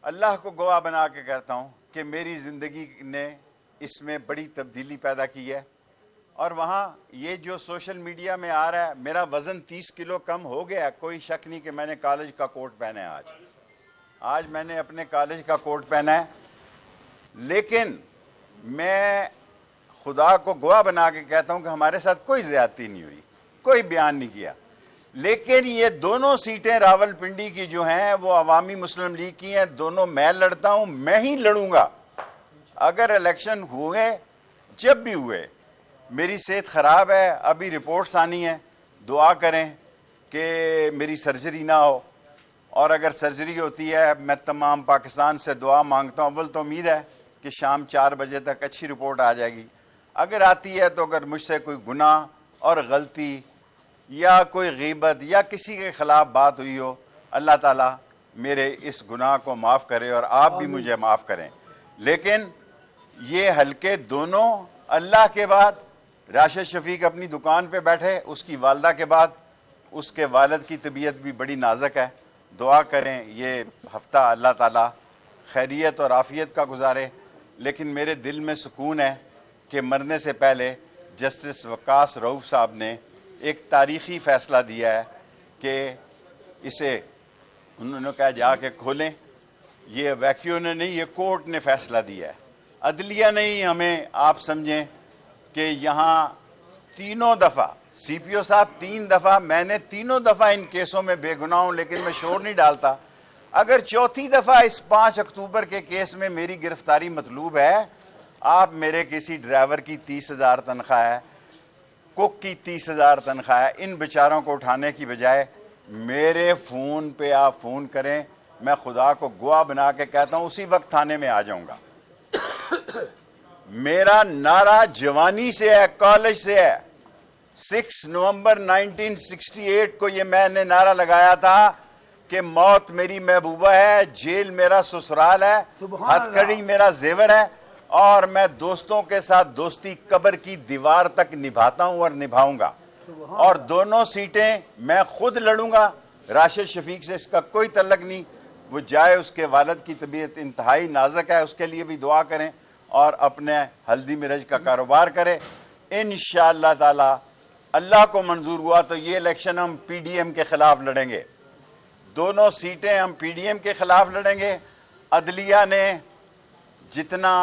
اللہ کو گواہ بنا کے کہتا ہوں کہ میری زندگی نے اس میں بڑی تبدیلی پیدا کی ہے، اور وہاں یہ جو سوشل میڈیا میں آ رہا ہے، میرا وزن 30 کلو کم ہو گیا، کوئی شک نہیں کہ میں نے کالج کا کوٹ پہنا ہے۔ آج میں نے اپنے کالج کا کوٹ پہنا ہے، لیکن میں خدا کو گواہ بنا کے کہتا ہوں کہ ہمارے ساتھ کوئی زیادتی نہیں ہوئی، کوئی بیان نہیں کیا۔ لیکن یہ دونوں سیٹیں راول پنڈی کی جو ہیں وہ عوامی مسلم لیگ کی ہیں، دونوں میں لڑتا ہوں، میں ہی لڑوں گا۔ اگر الیکشن ہوئے، جب بھی ہوئے، میری صحت خراب ہے، ابھی رپورٹس آنی ہے، دعا کریں کہ میری سرجری نہ ہو، اور اگر سرجری ہوتی ہے میں تمام پاکستان سے دعا مانگتا ہوں۔ اول تو امید ہے کہ شام 4 بجے تک اچھی رپورٹ آ جائے گی، اگر آتی ہے تو اگر مجھ سے کوئی گناہ اور غلطی یا کوئی غیبت یا کسی کے خلاف بات ہوئی ہو، اللہ تعالیٰ میرے اس گناہ کو معاف کرے اور آپ بھی مجھے معاف کریں۔ لیکن یہ حلقے دونوں، اللہ کے بعد راشد شفیق اپنی دکان پہ بیٹھے، اس کی والدہ کے بعد اس کے والد کی طبیعت بھی بڑی نازک ہے، دعا کریں یہ ہفتہ اللہ تعالیٰ خیریت اور عافیت کا گزارے۔ لیکن میرے دل میں سکون ہے کہ مرنے سے پہلے جسٹس وقاص رؤوف صاحب نے ایک تاریخی فیصلہ دیا ہے کہ اسے انہوں نے کہا جا کے کھولیں، یہ ویکیو نے نہیں، یہ کورٹ نے فیصلہ دیا ہے، عدلیہ نہیں۔ ہمیں آپ سمجھیں کہ یہاں تینوں دفعہ سی پی او صاحب 3 دفعہ، میں نے تینوں دفعہ ان کیسوں میں بے گناہ ہوں، لیکن میں شور نہیں ڈالتا۔ اگر چوتھی دفعہ اس 5 اکتوبر کے کیس میں میری گرفتاری مطلوب ہے، آپ میرے کسی ڈرائیور کی 30,000 تنخواہ ہے، کک کی 30,000 تنخواہ ہے، ان بیچاروں کو اٹھانے کی بجائے میرے فون پہ آپ فون کریں، میں خدا کو گواہ بنا کے کہتا ہوں اسی وقت تھانے میں آ جاؤں گا۔ میرا نعرہ جوانی سے ہے، کالج سے ہے۔ 6 نومبر 1968 کو یہ میں نے نعرہ لگایا تھا کہ موت میری محبوبہ ہے، جیل میرا سسرال ہے، ہتھ کڑی میرا زیور ہے، اور میں دوستوں کے ساتھ دوستی قبر کی دیوار تک نبھاتا ہوں اور نبھاؤں گا، اور دونوں سیٹیں میں خود لڑوں گا۔ راشد شفیق سے اس کا کوئی تعلق نہیں، وہ جائے، اس کے والد کی طبیعت انتہائی نازک ہے، اس کے لیے بھی دعا کریں، اور اپنے ہلدی مرج کا کاروبار کرے۔ انشاءاللہ تعالی اللہ کو منظور ہوا تو یہ الیکشن ہم پی ڈی ایم کے خلاف لڑیں گے، دونوں سیٹیں ہم پی ڈی ایم کے خلاف لڑیں گے۔ عدلیہ نے جتنا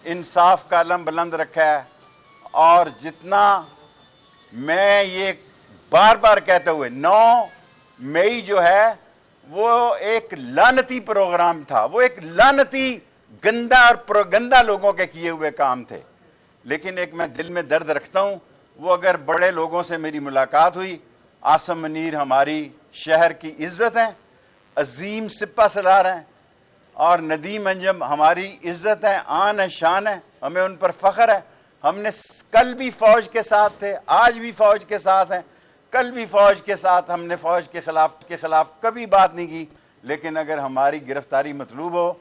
انصاف کا علم بلند رکھا ہے، اور جتنا میں یہ بار بار کہتے ہوئے 9 مئی جو ہے وہ ایک لعنتی پروگرام تھا، وہ ایک لعنتی گندا اور پروگندا لوگوں کے کیے ہوئے کام تھے، لیکن ایک میں دل میں درد رکھتا ہوں، وہ اگر بڑے لوگوں سے میری ملاقات ہوئی، عاصم منیر ہماری شہر کی عزت ہیں، عظیم سپہ سالار ہیں، اور ندیم انجم ہماری عزت ہے، آن ہے، شان ہے، ہمیں ان پر فخر ہے۔ ہم نے کل بھی فوج کے ساتھ تھے، آج بھی فوج کے ساتھ ہیں، کل بھی فوج کے ساتھ، ہم نے فوج کے خلاف کبھی بات نہیں کی۔ لیکن اگر ہماری گرفتاری مطلوب ہو،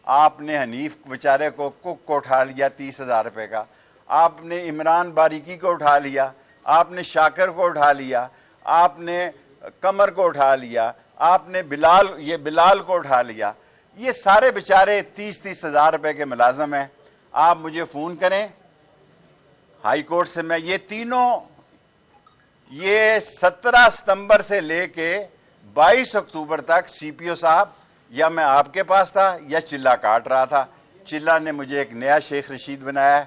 آپ نے حنیف بیچارے کو کک کو اٹھا لیا 30,000 روپے کا، آپ نے عمران باریکی کو اٹھا لیا، آپ نے شاکر کو اٹھا لیا، آپ نے قمر کو اٹھا لیا، آپ نے بلال کو اٹھا لیا، یہ سارے بیچارے 30,000 روپے کے ملازم ہیں۔ آپ مجھے فون کریں، ہائی کورٹ سے میں یہ تینوں، یہ 17 ستمبر سے لے کے 22 اکتوبر تک سی پی او صاحب یا میں آپ کے پاس تھا یا چلا کاٹ رہا تھا۔ چلا نے مجھے ایک نیا شیخ رشید بنایا ہے،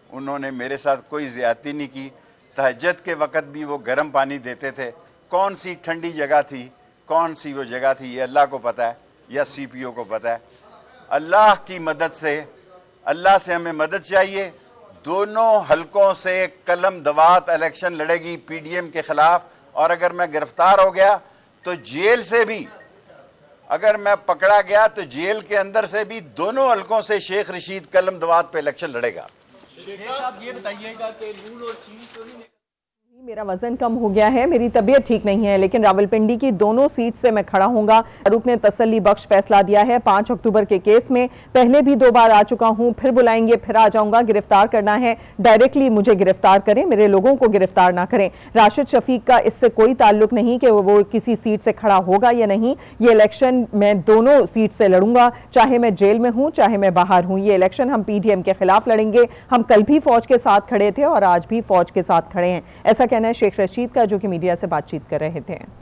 انہوں نے میرے ساتھ کوئی زیادتی نہیں کی، تہجد کے وقت بھی وہ گرم پانی دیتے تھے۔ کون سی ٹھنڈی جگہ تھی، کون سی وہ جگہ تھی، یہ اللہ کو پتہ ہے یا سی پی او کو پتہ ہے۔ اللہ کی مدد سے، اللہ سے ہمیں مدد چاہیے۔ دونوں حلقوں سے قلم دوات الیکشن لڑے گی پی ڈی ایم کے خلاف، اور اگر میں گرفتار ہو گیا تو جیل سے بھی، اگر میں پکڑا گیا تو جیل کے اندر سے بھی دونوں حلقوں سے شیخ رشید قلم دوات پہ الیکشن لڑے گا۔ شیخ صاحب یہ بتائیے گا کہ نون اور چین تو نہیں میرا وزن کم ہو گیا ہے، میری طبیعت ٹھیک نہیں ہے، لیکن راولپنڈی کی دونوں سیٹ سے میں کھڑا ہوں گا۔ فاروق نے تسلی بخش فیصلہ دیا ہے۔ 5 اکتوبر کے کیس میں پہلے بھی 2 بار آ چکا ہوں، پھر بلائیں گے پھر آ جاؤں گا۔ گرفتار کرنا ہے ڈائریکٹلی مجھے گرفتار کریں، میرے لوگوں کو گرفتار نہ کریں۔ راشد شفیق کا اس سے کوئی تعلق نہیں کہ وہ کسی سیٹ سے کھڑا ہوگا یا نہیں۔ یہ الیکشن میں دونوں سیٹ سے لڑوں گا، چاہے میں جیل میں ہوں چاہے میں باہر ہوں۔ یہ الیکشن ہم پی ڈی ایم کے خلاف لڑیں گے۔ ہم کل بھی فوج کے ساتھ کھڑے تھے اور آج بھی فوج کے ساتھ کھڑے ہیں، ایسا کہنا ہے شیخ رشید کا، جو کہ میڈیا سے بات چیت کر رہے تھے۔